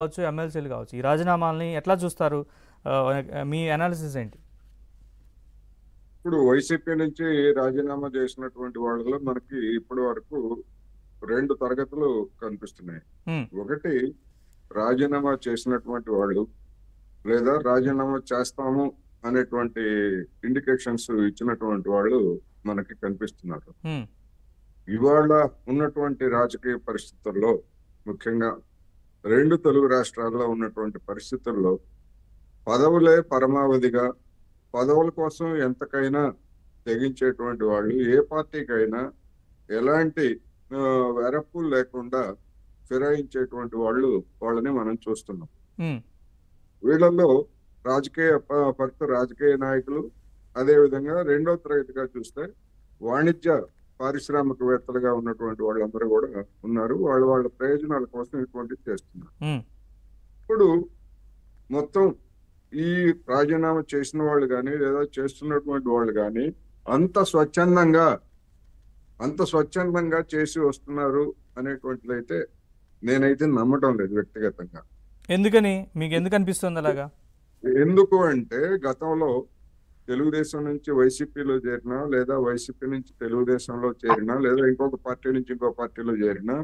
కావచ్చు, ఎమ్మెల్సీలు కావచ్చు. ఈ రాజీనామాల్ని ఎట్లా చూస్తారు? మీ అనాలిసిస్ ఏంటి? ఇప్పుడు వైసీపీ నుంచి రాజీనామా చేసినటువంటి వాళ్ళలో మనకి ఇప్పటి వరకు రెండు తరగతులు కనిపిస్తున్నాయి. హ్మ్. ఒకటి, రాజీనామా చేసినటువంటి వాళ్ళు లేదా రాజీనామా చేస్తాము అనేటువంటి ఇండికేషన్స్ ఇచ్చినటువంటి వాళ్ళు మనకి కనిపిస్తున్నారు. హ్మ్. ఇవాళ ఉన్నటువంటి రాజకీయ పరిస్థితుల్లో, ముఖ్యంగా రెండు తెలుగు రాష్ట్రాల్లో ఉన్నటువంటి పరిస్థితుల్లో పదవులే పరమావధిగా, పదవుల కోసం ఎంతకైనా తెగించేటువంటి వాళ్ళు ఏ పార్టీకైనా ఎలాంటి వెరప్పులు లేకుండా ఫిరాయించేటువంటి వాళ్ళని మనం చూస్తున్నాం. హ్మ్. వీళ్ళల్లో రాజకీయ నాయకులు, అదే విధంగా రెండో తరగతిగా చూస్తే వాణిజ్య పారిశ్రామికవేత్తలుగా ఉన్నటువంటి వాళ్ళందరూ కూడా ఉన్నారు. వాళ్ళ వాళ్ళ ప్రయోజనాల కోసం ఇటువంటివి చేస్తున్నారు. హ్మ్. ఇప్పుడు మొత్తం ఈ రాజీనామా చేసిన వాళ్ళు కానీ లేదా చేస్తున్నటువంటి వాళ్ళు కానీ అంత స్వచ్ఛందంగా అంత స్వచ్ఛందంగా చేసి వస్తున్నారు అనేటువంటిది అయితే నేనైతే నమ్మటం లేదు వ్యక్తిగతంగా. ఎందుకని మీకు ఎందుకు అనిపిస్తుంది అలాగా? ఎందుకు అంటే గతంలో తెలుగుదేశం నుంచి వైసీపీలో చేరినా లేదా వైసీపీ నుంచి తెలుగుదేశంలో చేరినా లేదా ఇంకొక పార్టీ నుంచి ఇంకో పార్టీలో చేరినా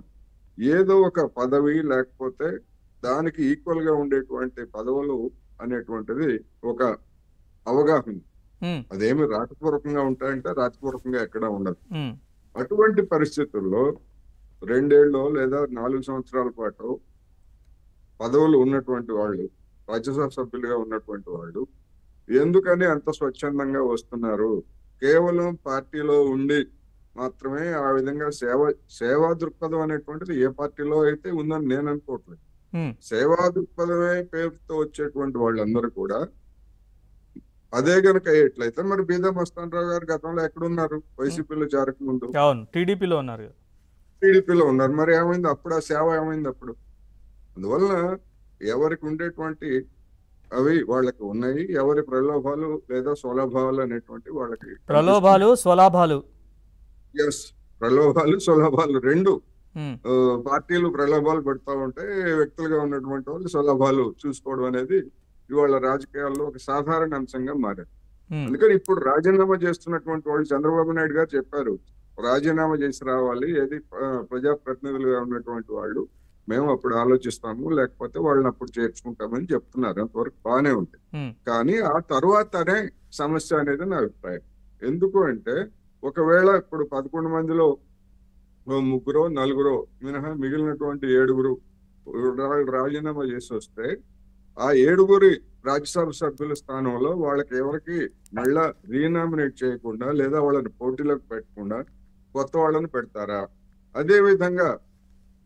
ఏదో ఒక పదవి లేకపోతే దానికి ఈక్వల్ గా ఉండేటువంటి పదవులు అనేటువంటిది ఒక అవగాహన. హ్మ్. అదేమి రాతపూర్వకంగా ఉంటాయంటే రాతపూర్వకంగా ఎక్కడా ఉండదు. హ్మ్. అటువంటి పరిస్థితుల్లో 2 ఏళ్ళు లేదా 4 సంవత్సరాల పాటు పదవులు ఉన్నటువంటి వాళ్ళు, రాజ్యసభ సభ్యులుగా ఉన్నటువంటి వాళ్ళు ఎందుకని అంత స్వచ్ఛందంగా వస్తున్నారు? కేవలం పార్టీలో ఉండి మాత్రమే ఆ విధంగా సేవా దృక్పథం అనేటువంటిది ఏ పార్టీలో అయితే ఉందని నేను అనుకోవట్లేదు. హ్మ్. సేవా దృక్పథమే పేరుతో వచ్చేటువంటి వాళ్ళందరూ కూడా అదే గనక అయ్యేట్లయితే మరి బీదా మస్తానరావు గారు గతంలో ఎక్కడున్నారు? హ్మ్. వైసీపీలో చేరకముందు అవును, టీడీపీలో ఉన్నారు కదా. టీడీపీలో ఉన్నారు. మరి ఏమైంది అప్పుడు? ఆ సేవ ఏమైంది అప్పుడు? అందువలన ఎవరికి ఉండేటువంటి అవి వాళ్ళకి ఉన్నాయి. ఎవరి ప్రలోభాలు లేదా స్వలాభాలు అనేటువంటి వాళ్ళకి ప్రలోభాలు, కనిపిస్తున్నాయి. స్వలాభాలు. ఎస్, ప్రలోభాలు స్వలాభాలు రెండు. హ్మ్. పార్టీలు ప్రలోభాలు పెడతా ఉంటే వ్యక్తులుగా ఉన్నటువంటి వాళ్ళు స్వలాభాలు చూసుకోవడం అనేది ఇవాళ రాజకీయాల్లో ఒక సాధారణ అంశంగా మారారు. హ్మ్. అందుకని ఇప్పుడు రాజీనామా చేస్తున్నటువంటి వాళ్ళు చంద్రబాబు నాయుడు గారు చెప్పారు, రాజీనామా చేసి రావాలి, ఏది ప్రజాప్రతినిధులుగా ఉన్నటువంటి వాళ్ళు మేము అప్పుడు ఆలోచిస్తాము, లేకపోతే వాళ్ళని అప్పుడు చేర్చుకుంటామని చెప్తున్నారు. అంతవరకు బాగానే ఉంది. హ్మ్. కానీ ఆ తరువాతనే సమస్య అనేది నా అభిప్రాయం. ఎందుకు అంటే ఒకవేళ ఇప్పుడు 11 మందిలో ముగ్గురో నలుగురో మినహా మిగిలినటువంటి 7 రాజీనామా చేసి వస్తే ఆ 7 రాజ్యసభ సభ్యుల స్థానంలో వాళ్ళకి ఎవరికి మళ్ళా రీనామినేట్ చేయకుండా లేదా వాళ్ళని పోటీలోకి పెట్టకుండా కొత్త వాళ్ళని పెడతారా? అదే విధంగా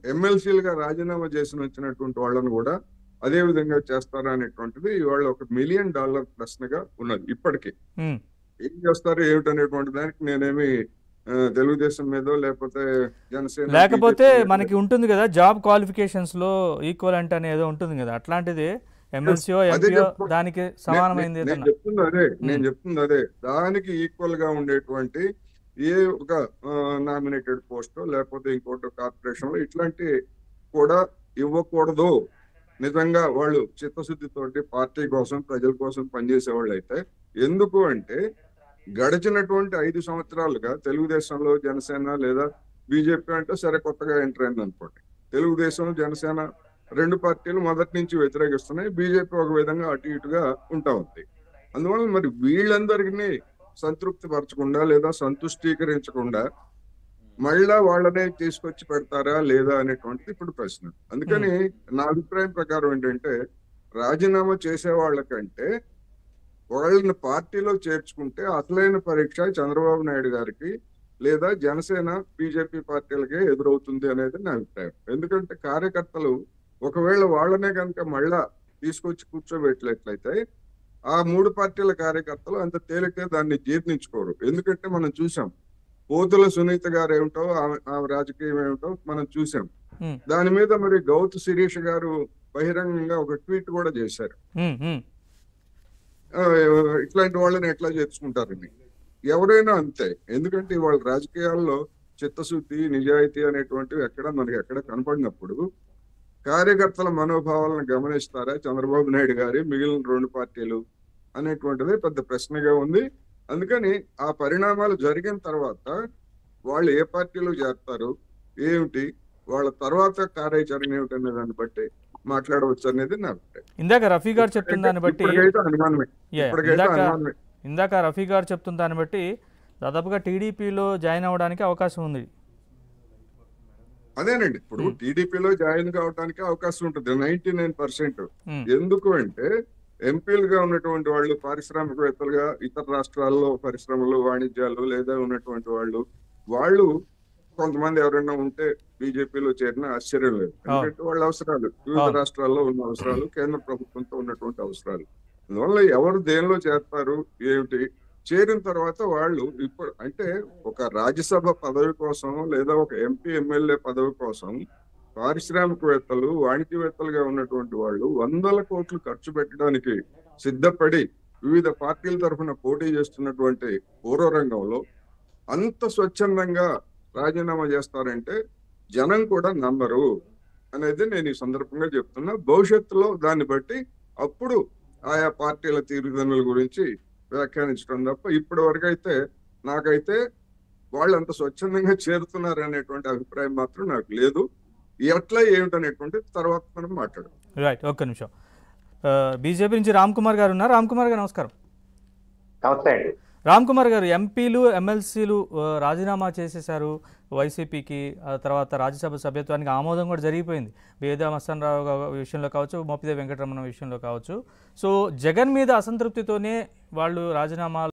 ఎమ్మెల్సీలుగా రాజీనామా చేసి వచ్చినటువంటి వాళ్ళను కూడా అదే విధంగా చేస్తారా అనేటువంటిది ఇవాళ $1 మిలియన్ ప్రశ్నగా ఉన్నది ఇప్పటికీ. హ్మ్. ఏం చేస్తారు ఏమిటనేటువంటి దానికి నేనేమి తెలుగుదేశం మీదో లేకపోతే జనసేన లేకపోతే బీజేపీ మనకి ఉంటుంది కదా, జాబ్ క్వాలిఫికేషన్స్లో ఈక్వలెంట్ అని ఏదో ఉంటుంది కదా, అట్లాంటిది ఎమ్మెల్సీయో అదే ఎంపీయో చెప్పు దానికి సమానమైంది నేను ఏదన్నా? చెప్తుంది అదే. హ్మ్. దానికి ఈక్వల్ గా ఉండేటువంటి ఏ ఒక నామినేటెడ్ పోస్ట్ లేకపోతే ఇంకోటి కార్పొరేషన్ లో ఇట్లాంటి కూడా ఇవ్వకూడదు. నిజంగా వాళ్ళు చిత్తశుద్ధితోటి పార్టీ కోసం ప్రజల కోసం పనిచేసే వాళ్ళు అయితే. ఎందుకు అంటే గడిచినటువంటి 5 సంవత్సరాలుగా తెలుగుదేశంలో జనసేన లేదా బీజేపీ అంటే సరే కొత్తగా ఎంటర్ అయింది అనుకోండి. తెలుగుదేశం జనసేన రెండు పార్టీలు మొదటి నుంచి వ్యతిరేకిస్తున్నాయి. బీజేపీ ఒక విధంగా అటు ఇటుగా ఉంటా ఉంది. అందువల్ల మరి వీళ్ళందరినీ సంతృప్తి పరచకుండా లేదా సంతుష్టీకరించకుండా మళ్ళా వాళ్ళనే తీసుకొచ్చి పెడతారా లేదా అనేటువంటిది ఇప్పుడు ప్రశ్న. హ్మ్. అందుకని నా అభిప్రాయం ప్రకారం ఏంటంటే రాజీనామా చేసే వాళ్ళకంటే వాళ్ళని పార్టీలో చేర్చుకుంటే అసలైన పరీక్ష చంద్రబాబు నాయుడు గారికి లేదా జనసేన బీజేపీ పార్టీలకే ఎదురవుతుంది అనేది నా అభిప్రాయం. ఎందుకంటే కార్యకర్తలు ఒకవేళ వాళ్ళనే కనుక మళ్ళా తీసుకొచ్చి కూర్చోబెట్టినట్లయితే ఆ 3 పార్టీల కార్యకర్తలు అంత తేలిగ్గా దాన్ని జీర్ణించుకోరు. ఎందుకంటే మనం చూసాం, పోతుల సునీత గారు ఏమిటో ఆమె రాజకీయం ఏమిటో మనం చూసాం. హ్మ్. దాని మీద మరి గౌతు శిరీష్ గారు బహిరంగంగా ఒక ట్వీట్ కూడా చేశారు. హ్మ్. హ్మ్. ఆ, ఇట్లాంటి వాళ్ళని ఎట్లా చేర్చుకుంటారని. ఎవరైనా అంతే. ఎందుకంటే వాళ్ళ రాజకీయాల్లో చిత్తశుద్ధి నిజాయితీ అనేటువంటివి మనకి ఎక్కడ కనపడినప్పుడు కార్యకర్తల మనోభావాలను గమనిస్తారా చంద్రబాబు నాయుడు గారి మిగిలిన రెండు పార్టీలు అనేటువంటిది పెద్ద ప్రశ్నగా ఉంది. అందుకని ఆ పరిణామాలు జరిగిన తర్వాత వాళ్ళు ఏ పార్టీలో చేస్తారు ఏమిటి, వాళ్ళ తర్వాత కార్యాచరణ ఏమిటి అనే దాన్ని బట్టి మాట్లాడవచ్చు అనేది నా అభిప్రాయం. ఇందాక రఫీ గారు చెప్తున్న దాన్ని బట్టి ఇప్పటికైతే అనుమానమే. ఇందాక రఫీ గారు చెప్తున్న దాన్ని బట్టి దాదాపుగా టీడీపీలో జాయిన్ అవ్వడానికి అవకాశం ఉంది. అదేనండి, ఇప్పుడు టీడీపీలో జాయిన్ కావడానికి అవకాశం ఉంటుంది 99%. ఎందుకు అంటే ఎంపీలుగా ఉన్నటువంటి వాళ్ళు పారిశ్రామికవేత్తలుగా ఇతర రాష్ట్రాల్లో పరిశ్రమలు వాణిజ్యాలు లేదా ఉన్నటువంటి వాళ్ళు కొంతమంది ఎవరైనా ఉంటే బీజేపీలో చేరిన ఆశ్చర్యం లేదు. ఎందుకంటే వాళ్ళ అవసరాలు వివిధ రాష్ట్రాల్లో ఉన్న అవసరాలు, కేంద్ర ప్రభుత్వంతో ఉన్నటువంటి అవసరాలు, అందువల్ల ఎవరు దేనిలో చేస్తారు ఏమిటి, చేరిన తర్వాత వాళ్ళు ఇప్పుడు అంటే ఒక రాజ్యసభ పదవి కోసం లేదా ఒక ఎంపీ ఎమ్మెల్యే పదవి కోసం పారిశ్రామికవేత్తలు వాణిజ్యవేత్తలుగా ఉన్నటువంటి వాళ్ళు 100 కోట్లు ఖర్చు పెట్టడానికి సిద్ధపడి వివిధ పార్టీల తరఫున పోటీ చేస్తున్నటువంటి పూర్వ రంగంలో అంత స్వచ్ఛందంగా రాజీనామా చేస్తారంటే జనం కూడా నమ్మరు అనేది నేను ఈ సందర్భంగా చెప్తున్నా. భవిష్యత్తులో దాన్ని బట్టి అప్పుడు ఆయా పార్టీల తీరుదన్నుల గురించి వ్యాఖ్యానించడం తప్ప ఇప్పటి వరకు అయితే నాకైతే వాళ్ళు అంత స్వచ్ఛందంగా చేరుతున్నారు అనేటువంటి అభిప్రాయం మాత్రం నాకు లేదు. ఎట్లా ఏమిటనేటువంటి తర్వాత మనం మాట్లాడదాం. రైట్, ఒక్క నిమిషం. బీజేపీ నుంచి రామ్ కుమార్ గారు ఉన్నారు. రామ్ కుమార్ గారు నమస్కారం. నమస్తే అండి. రామ్ కుమార్ గారు, ఎంపీలు ఎమ్మెల్సీలు రాజీనామా చేసేశారు వైసీపీకి. తర్వాత రాజ్యసభ సభ్యత్వానికి ఆమోదం కూడా జరిగిపోయింది. బేదా మస్తాన్ రావు విషయంలో కావచ్చు, మోపిదేవి వెంకటరమణ విషయంలో కావచ్చు. సో జగన్ మీద అసంతృప్తితోనే వాళ్ళు రాజీనామా